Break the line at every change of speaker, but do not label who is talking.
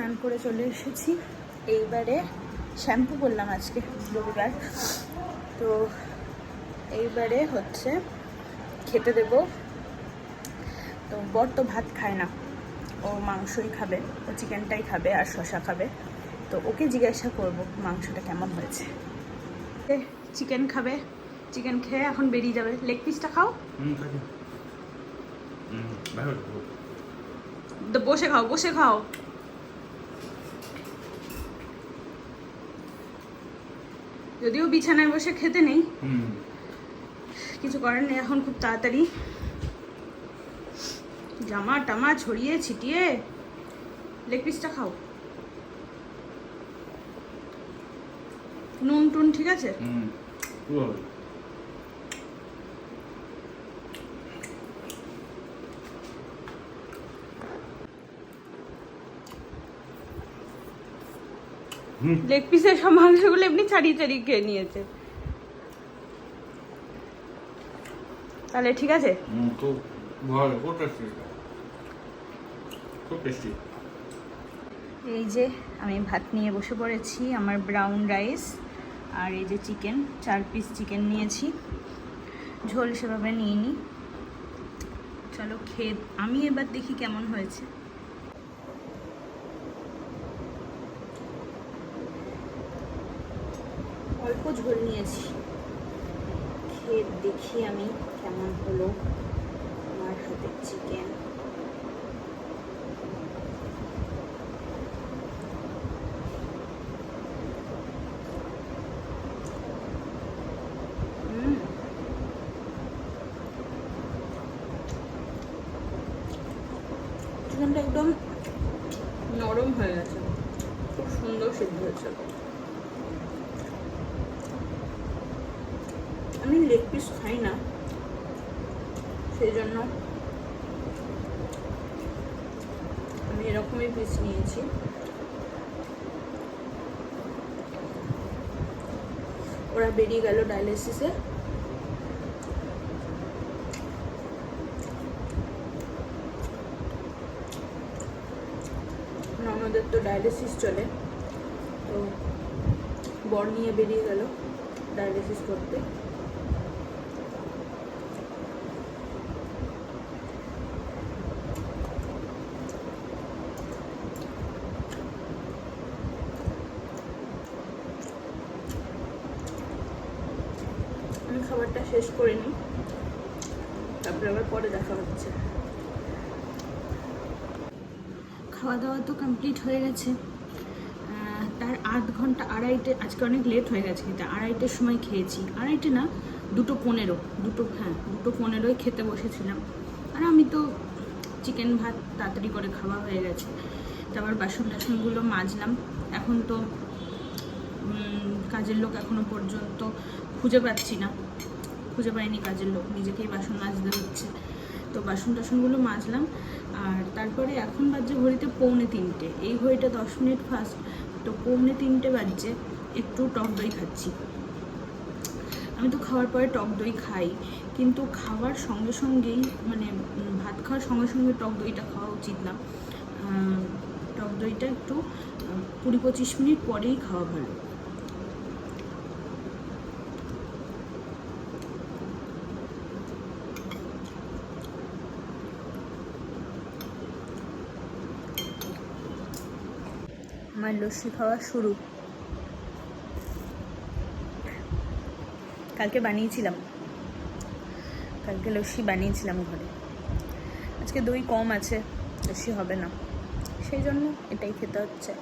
স্নান করে চলে এসেছি। এইবারে শ্যাম্পু করলাম আজকে রবিবার, তো এইবারে হচ্ছে খেতে দেব। তো বর তো ভাত খায় না, ও মাংসই খাবে, ও চিকেনটাই খাবে আর শসা খাবে। তো ওকে জিজ্ঞাসা করব মাংসটা কেমন হয়েছে। চিকেন খাবে, চিকেন খেয়ে এখন বেরিয়ে যাবে। লেগ পিসটা খাও, বসে খাও, বসে খাও। যদিও বিছানায় বসে খেতে নেই, কিছু করার নেই। এখন খুব তাড়াতাড়ি জামা টামা ছড়িয়ে ছিটিয়ে লেগ পিসটা খাও। নুন টুন ঠিক আছে? লেগ পিসের সব মাংসগুলো এমনি ছাড়িয়ে ছাড়িয়ে খেয়ে নিয়েছে। তাহলে ঠিক আছে। এই যে আমি ভাত নিয়ে বসে পড়েছি, আমার ব্রাউন রাইস আর এই যে চিকেন, 4 পিস চিকেন নিয়েছি, ঝোল সেভাবে নিইনি। চলো খেয়ে আমি এবার দেখি কেমন হয়েছে। অল্প ঝোল নিয়েছি, খেয়ে দেখি আমি কেমন হলো আমার হাতের চিকেন। চিকেনটা একদম নরম হয়ে গেছে, খুব সুন্দর সিদ্ধ হয়েছে। আমি লেগ পিস খাই না, সেই জন্য আমি এরকমই পিস নিয়েছি। ওরা বেরিয়ে গেল ডায়ালিসিসে। ননদের তো ডায়ালিসিস চলে, তো বর নিয়ে বেরিয়ে গেল ডায়ালিসিস করতে। আমি খাবারটা শেষ করে নিই, তারপরে আবার পরে দেখা হচ্ছে। খাওয়া দাওয়া তো কমপ্লিট হয়ে গেছে। তার 8 ঘন্টা, 2:30, আজকে অনেক লেট হয়ে গেছে খেতে। 2:30-এর সময় খেয়েছি, 2:30 না 2:15, 2:15 খেতে বসেছিলাম। আর আমি তো চিকেন ভাত তাড়াতাড়ি করে খাওয়া হয়ে গেছে। তারপর বাসন টাসনগুলো মাজলাম। এখন তো কাজের লোক এখনো পর্যন্ত খুঁজে পাইনি কাজের লোক, নিজেকেই বাসন মাজতে হচ্ছে। তো বাসন টাসনগুলো মাজলাম, আর তারপরে এখন বাজছে ঘড়িতে 2:45। এই ঘড়িটা 10 মিনিট ফাস্ট, তো 2:45 বাজছে। একটু টক দই খাচ্ছি। আমি তো খাওয়ার পরে টক দই খাই, কিন্তু খাওয়ার সঙ্গে সঙ্গেই, মানে ভাত খাওয়ার সঙ্গে সঙ্গে টক দইটা খাওয়া উচিত না। টক দইটা একটু 20-25 মিনিট পরেই খাওয়া ভালো। আমার লস্যি খাওয়া শুরু। কালকে লস্যি বানিয়েছিলাম ঘরে। আজকে দই কম আছে, লস্যি হবে না, সেই জন্য এটাই খেতে হচ্ছে।